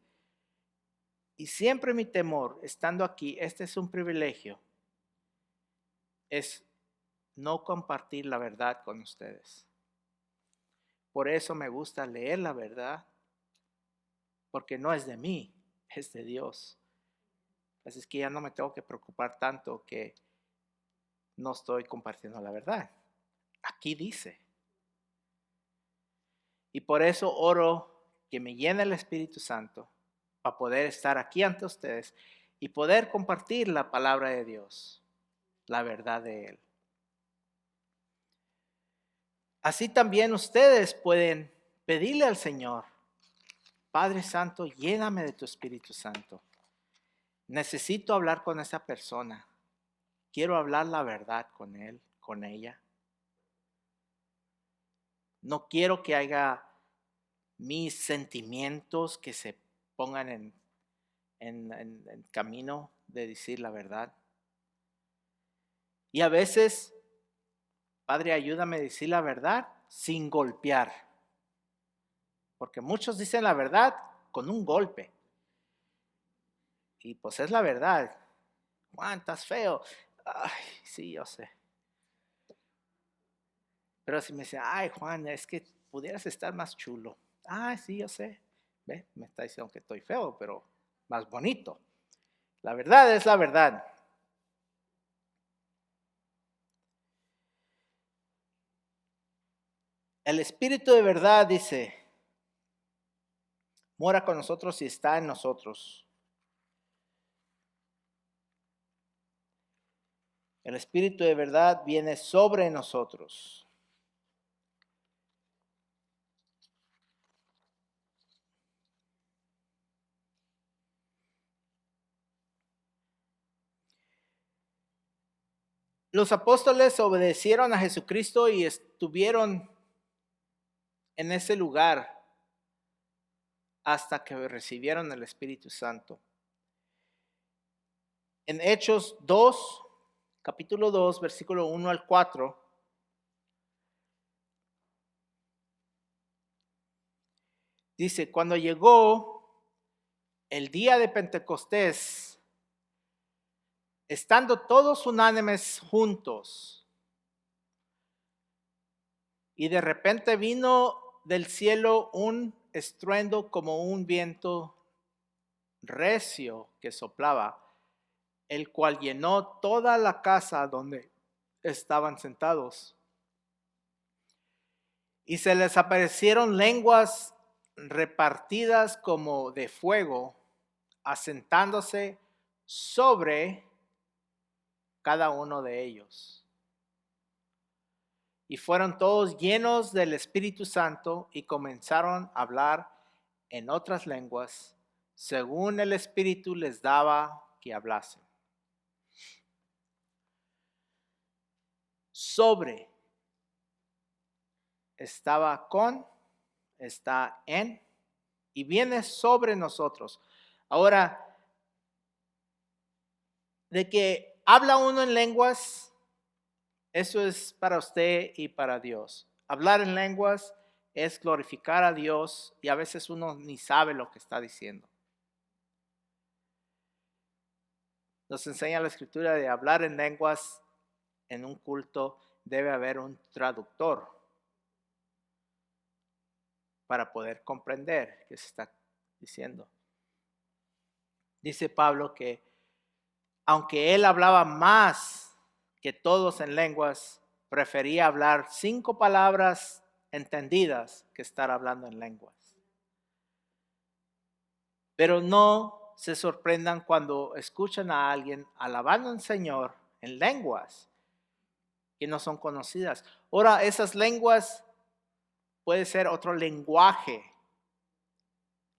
Y siempre mi temor, estando aquí, este es un privilegio, es no compartir la verdad con ustedes. Por eso me gusta leer la verdad, porque no es de mí, es de Dios. Así es que ya no me tengo que preocupar tanto que no estoy compartiendo la verdad. Aquí dice. Y por eso oro que me llene el Espíritu Santo para poder estar aquí ante ustedes y poder compartir la palabra de Dios, la verdad de Él. Así también ustedes pueden pedirle al Señor, Padre Santo, lléname de tu Espíritu Santo. Necesito hablar con esa persona. Quiero hablar la verdad con él, con ella. No quiero que haya mis sentimientos que se pongan en camino de decir la verdad. Y a veces Padre, ayúdame a decir la verdad sin golpear. Porque muchos dicen la verdad con un golpe. Y pues es la verdad. Juan, estás feo. Ay, sí, yo sé. Pero si me dice, ay, Juan, es que pudieras estar más chulo. Ay, sí, yo sé. ¿Ve? Me está diciendo que estoy feo, pero más bonito. La verdad es la verdad. El Espíritu de verdad, dice, mora con nosotros y está en nosotros. El Espíritu de verdad viene sobre nosotros. Los apóstoles obedecieron a Jesucristo y estuvieron en ese lugar hasta que recibieron el Espíritu Santo. En Hechos 2, capítulo 2, versículo 1 al 4, dice, cuando llegó el día de Pentecostés, estando todos unánimes juntos, y de repente vino del cielo un estruendo como un viento recio que soplaba, el cual llenó toda la casa donde estaban sentados. Y se les aparecieron lenguas repartidas como de fuego, asentándose sobre cada uno de ellos. Y fueron todos llenos del Espíritu Santo y comenzaron a hablar en otras lenguas, según el Espíritu les daba que hablasen. Sobre estaba con, está en y viene sobre nosotros. Ahora, de que habla uno en lenguas, eso es para usted y para Dios. Hablar en lenguas es glorificar a Dios y a veces uno ni sabe lo que está diciendo. Nos enseña la escritura de hablar en lenguas en un culto debe haber un traductor para poder comprender qué se está diciendo. Dice Pablo que aunque él hablaba más que todos en lenguas, prefería hablar 5 palabras entendidas que estar hablando en lenguas. Pero no se sorprendan cuando escuchan a alguien alabando al Señor en lenguas que no son conocidas. Ahora, esas lenguas puede ser otro lenguaje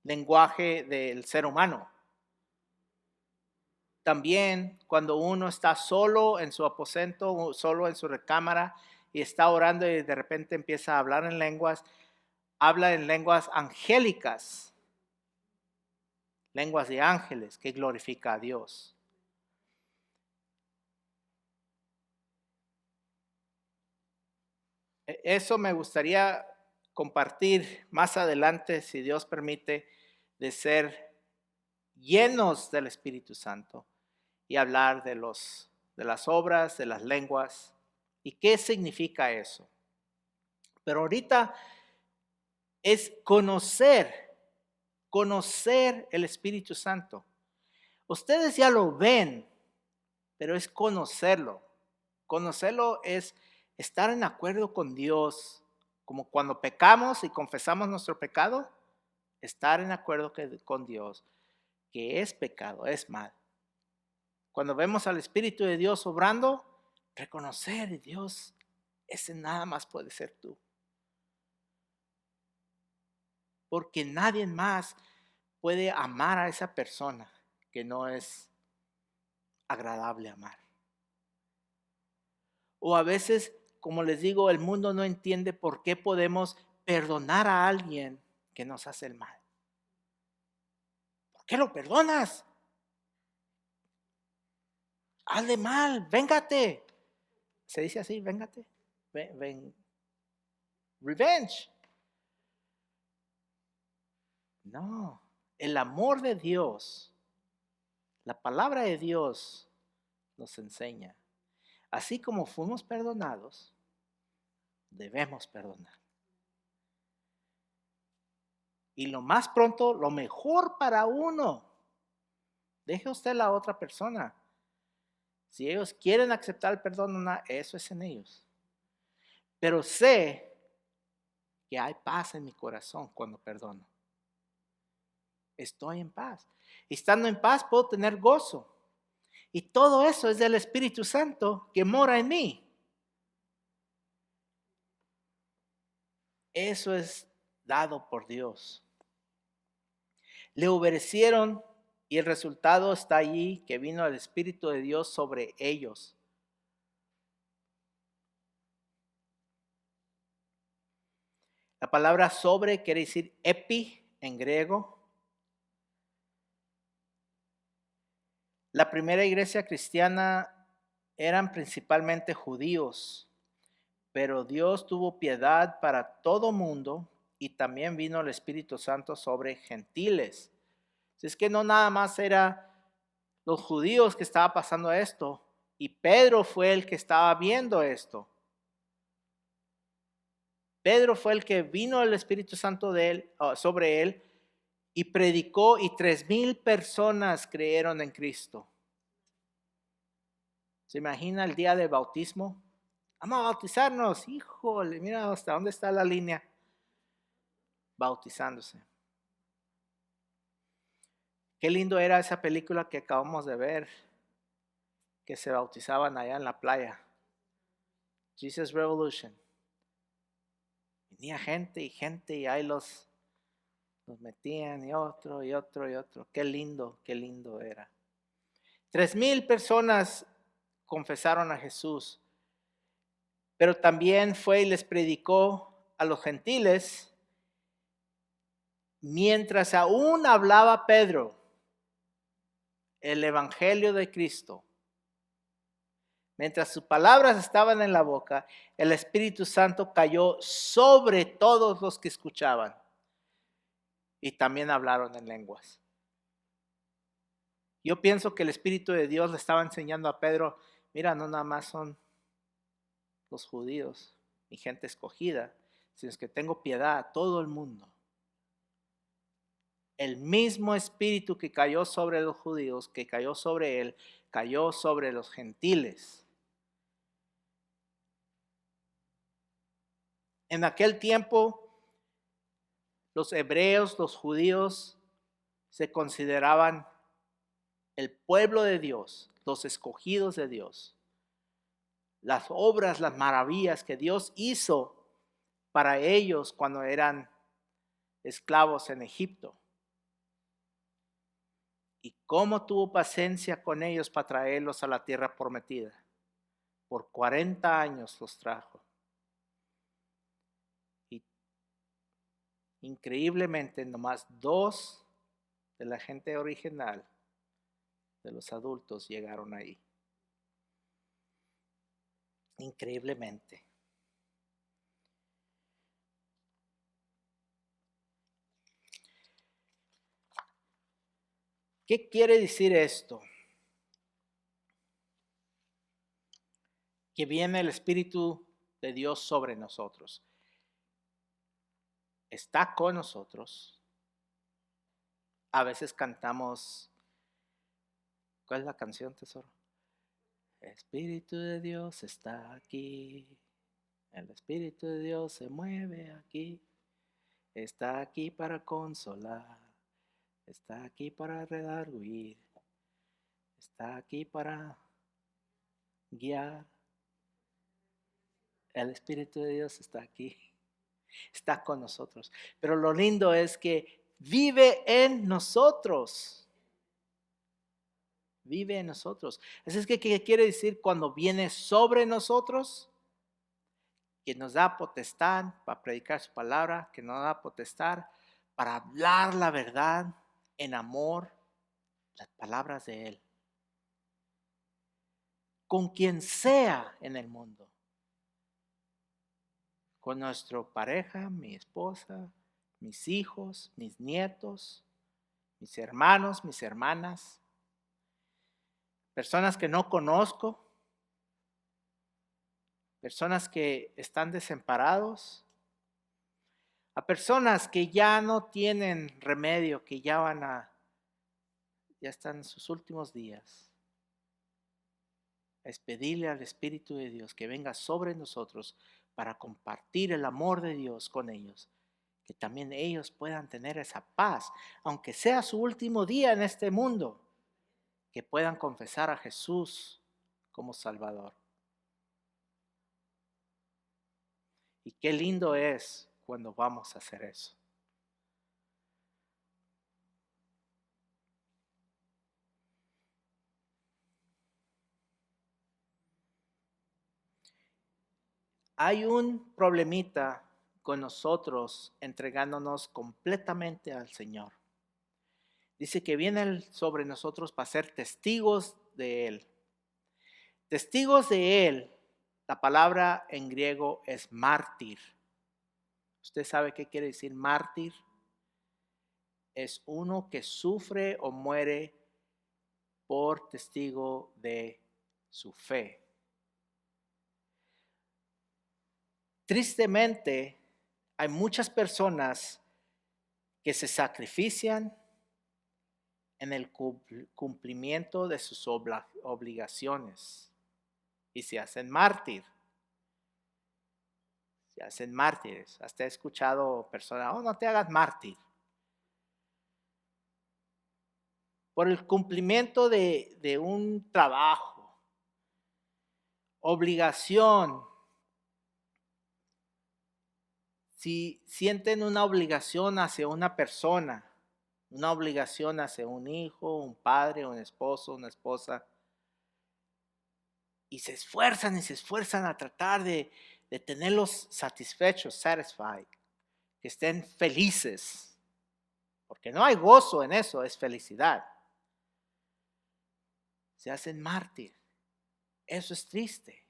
del ser humano. También cuando uno está solo en su aposento, solo en su recámara y está orando y de repente empieza a hablar en lenguas, habla en lenguas angélicas, lenguas de ángeles que glorifica a Dios. Eso me gustaría compartir más adelante, si Dios permite, de ser llenos del Espíritu Santo y hablar de las obras, de las lenguas y qué significa eso. Pero ahorita es conocer el Espíritu Santo. Ustedes ya lo ven, pero es conocerlo. Conocerlo es estar en acuerdo con Dios, como cuando pecamos y confesamos nuestro pecado, estar en acuerdo con Dios, que es pecado, es mal. Cuando vemos al Espíritu de Dios obrando, reconocer, Dios, ese nada más puede ser tú. Porque nadie más puede amar a esa persona que no es agradable amar. O a veces, como les digo, el mundo no entiende por qué podemos perdonar a alguien que nos hace el mal. ¿Por qué lo perdonas? Hazle mal, véngate. Se dice así, véngate. revenge. No, el amor de Dios, la palabra de Dios nos enseña. Así como fuimos perdonados, debemos perdonar. Y lo más pronto, lo mejor para uno. Deje usted la otra persona. Si ellos quieren aceptar el perdón, eso es en ellos. Pero sé que hay paz en mi corazón cuando perdono. Estoy en paz. Y estando en paz puedo tener gozo. Y todo eso es del Espíritu Santo que mora en mí. Eso es dado por Dios. Le obedecieron y el resultado está allí, que vino el Espíritu de Dios sobre ellos. La palabra sobre quiere decir epi en griego. La primera iglesia cristiana eran principalmente judíos, pero Dios tuvo piedad para todo mundo y también vino el Espíritu Santo sobre gentiles. Es que no nada más era los judíos que estaba pasando esto, y Pedro fue el que estaba viendo esto. Pedro fue el que vino el Espíritu Santo de él, sobre él y predicó, y 3,000 personas creyeron en Cristo. ¿Se imagina el día del bautismo? Vamos a bautizarnos. Híjole, mira hasta dónde está la línea. Bautizándose. Qué lindo era esa película que acabamos de ver, que se bautizaban allá en la playa. Jesus Revolution. Venía gente y ahí los metían y otro. Qué lindo era. 3,000 personas confesaron a Jesús, pero también fue y les predicó a los gentiles mientras aún hablaba Pedro el evangelio de Cristo. Mientras sus palabras estaban en la boca, el Espíritu Santo cayó sobre todos los que escuchaban y también hablaron en lenguas. Yo pienso que el Espíritu de Dios le estaba enseñando a Pedro, mira, no nada más son los judíos, mi gente escogida, sino que tengo piedad a todo el mundo. El mismo Espíritu que cayó sobre los judíos, que cayó sobre él, cayó sobre los gentiles. En aquel tiempo, los hebreos, los judíos, se consideraban el pueblo de Dios, los escogidos de Dios. Las obras, las maravillas que Dios hizo para ellos cuando eran esclavos en Egipto. Y cómo tuvo paciencia con ellos para traerlos a la tierra prometida. Por 40 años los trajo. Y increíblemente nomás 2 de la gente original, de los adultos, llegaron ahí. Increíblemente. ¿Qué quiere decir esto? Que viene el Espíritu de Dios sobre nosotros. Está con nosotros. A veces cantamos, ¿cuál es la canción, tesoro? Espíritu de Dios está aquí. El Espíritu de Dios se mueve aquí. Está aquí para consolar. Está aquí para redarguir. Está aquí para guiar. El Espíritu de Dios está aquí. Está con nosotros. Pero lo lindo es que vive en nosotros. Vive en nosotros. Así es que, ¿qué quiere decir cuando viene sobre nosotros? Que nos da potestad para predicar su palabra, que nos da potestad para hablar la verdad en amor, las palabras de Él. Con quien sea en el mundo. con nuestra pareja, mi esposa, mis hijos, mis nietos, mis hermanos, mis hermanas, personas que no conozco, personas que están desamparados, a personas que ya no tienen remedio, que ya están en sus últimos días. Es pedirle al Espíritu de Dios que venga sobre nosotros para compartir el amor de Dios con ellos, que también ellos puedan tener esa paz, aunque sea su último día en este mundo, que puedan confesar a Jesús como Salvador. Y qué lindo es cuando vamos a hacer eso. Hay un problemita con nosotros entregándonos completamente al Señor. Dice que viene sobre nosotros para ser testigos de Él. Testigos de Él, la palabra en griego es mártir. ¿Usted sabe qué quiere decir mártir? Es uno que sufre o muere por testigo de su fe. Tristemente, hay muchas personas que se sacrifican en el cumplimiento de sus obligaciones y se hacen mártir. Se hacen mártires. Hasta he escuchado personas, no te hagas mártir. Por el cumplimiento de un trabajo, obligación. Si sienten una obligación hacia una persona, una obligación hacia un hijo, un padre, un esposo, una esposa, y se esfuerzan a tratar de tenerlos satisfechos, satisfied, que estén felices, porque no hay gozo en eso, es felicidad. Se hacen mártir. Eso es triste.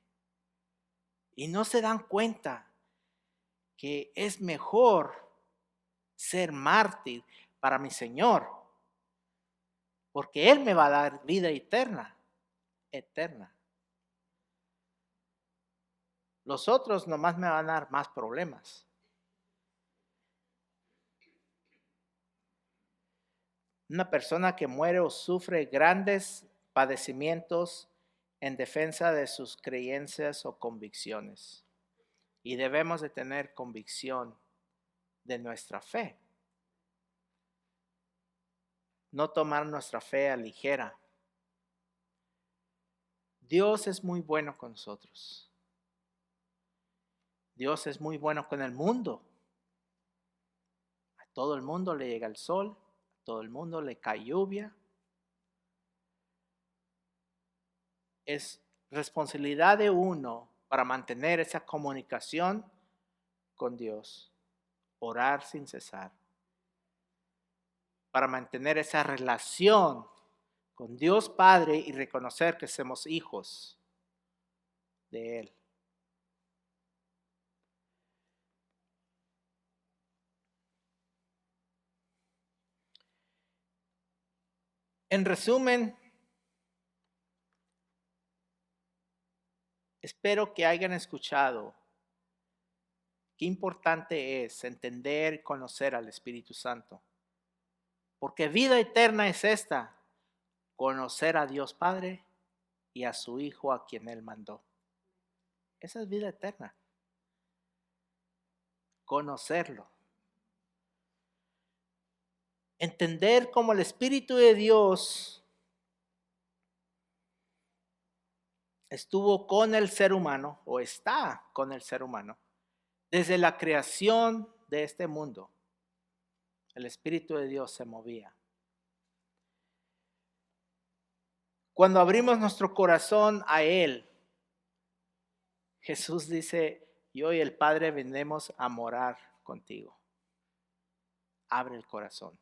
Y no se dan cuenta que es mejor ser mártir para mi Señor, porque Él me va a dar vida eterna, eterna. Los otros nomás me van a dar más problemas. Una persona que muere o sufre grandes padecimientos en defensa de sus creencias o convicciones. Y debemos de tener convicción de nuestra fe. No tomar nuestra fe a ligera. Dios es muy bueno con nosotros. Dios es muy bueno con el mundo. A todo el mundo le llega el sol, a todo el mundo le cae lluvia. Es responsabilidad de uno para mantener esa comunicación con Dios, orar sin cesar, para mantener esa relación con Dios Padre y reconocer que somos hijos de Él. En resumen, espero que hayan escuchado qué importante es entender y conocer al Espíritu Santo. Porque vida eterna es esta, conocer a Dios Padre y a su Hijo a quien Él mandó. Esa es vida eterna. Conocerlo. Entender cómo el Espíritu de Dios estuvo con el ser humano o está con el ser humano desde la creación de este mundo. El Espíritu de Dios se movía. Cuando abrimos nuestro corazón a Él, Jesús dice, yo y el Padre venimos a morar contigo. Abre el corazón.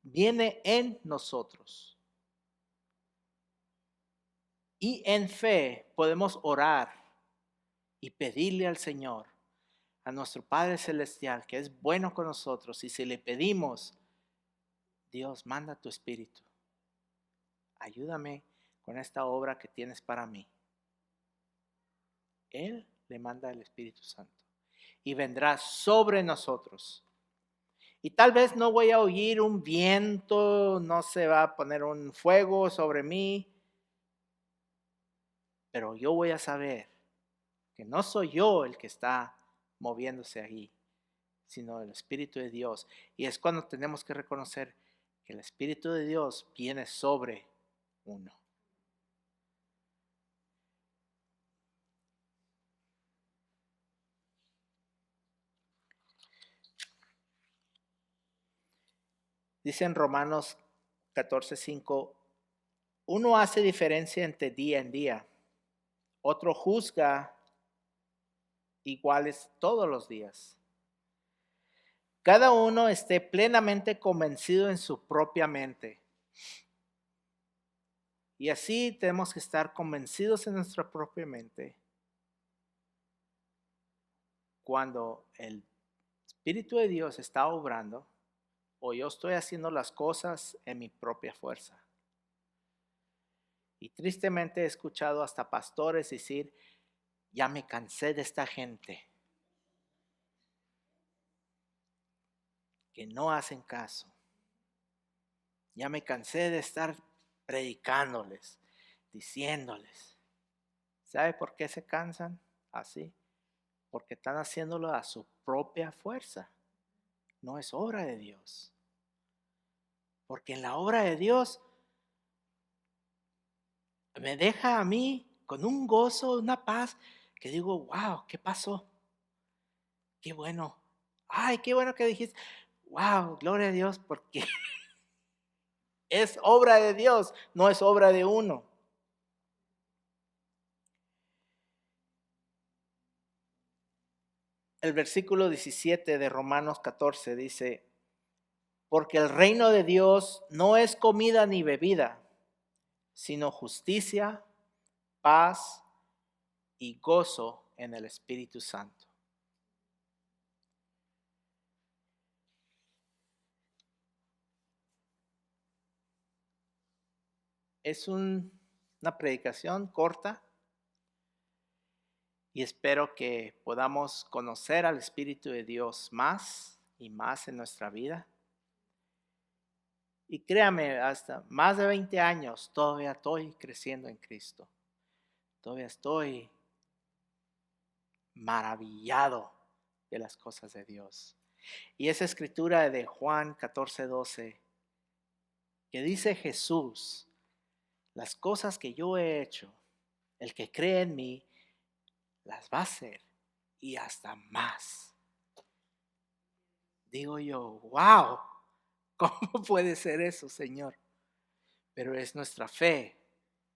Viene en nosotros. Y en fe podemos orar y pedirle al Señor, a nuestro Padre Celestial, que es bueno con nosotros, y si le pedimos, Dios, manda tu Espíritu, ayúdame con esta obra que tienes para mí. Él le manda el Espíritu Santo y vendrá sobre nosotros. Y tal vez no voy a oír un viento, no se va a poner un fuego sobre mí, pero yo voy a saber que no soy yo el que está moviéndose ahí, sino el Espíritu de Dios. Y es cuando tenemos que reconocer que el Espíritu de Dios viene sobre uno. Dice en Romanos 14:5, uno hace diferencia entre día en día, otro juzga iguales todos los días. Cada uno esté plenamente convencido en su propia mente. Y así tenemos que estar convencidos en nuestra propia mente cuando el Espíritu de Dios está obrando o yo estoy haciendo las cosas en mi propia fuerza. Y tristemente he escuchado hasta pastores decir, ya me cansé de esta gente que no hacen caso. Ya me cansé de estar predicándoles, diciéndoles. ¿Sabe por qué se cansan así? Porque están haciéndolo a su propia fuerza. No es obra de Dios. Porque en la obra de Dios me deja a mí con un gozo, una paz, que digo, wow, ¿qué pasó? Qué bueno. Ay, qué bueno que dijiste. Wow, gloria a Dios, porque es obra de Dios, no es obra de uno. El versículo 17 de Romanos 14 dice, porque el reino de Dios no es comida ni bebida, sino justicia, paz y gozo en el Espíritu Santo. Es una predicación corta y espero que podamos conocer al Espíritu de Dios más y más en nuestra vida. Y créame, hasta más de 20 años todavía estoy creciendo en Cristo. Todavía estoy maravillado de las cosas de Dios. Y esa escritura de Juan 14:12, que dice Jesús, las cosas que yo he hecho, el que cree en mí, las va a hacer y hasta más. Digo yo, wow, ¿cómo puede ser eso, Señor? Pero es nuestra fe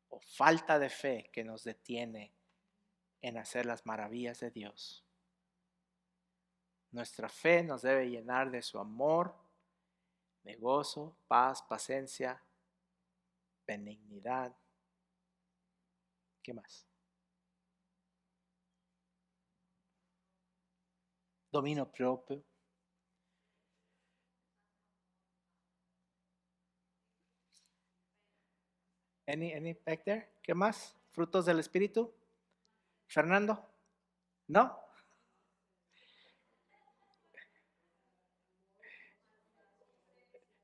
o falta de fe que nos detiene en hacer las maravillas de Dios. Nuestra fe nos debe llenar de su amor, de gozo, paz, paciencia, benignidad. ¿Qué más? Dominio propio. Any back there? ¿Qué más? ¿Frutos del Espíritu? ¿Fernando? ¿No?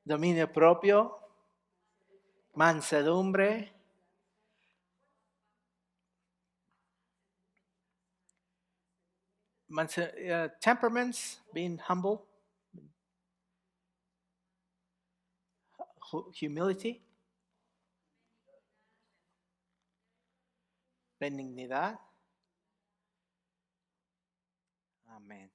Dominio propio, mansedumbre, temperaments, being humble, humility, benignidad. Amén.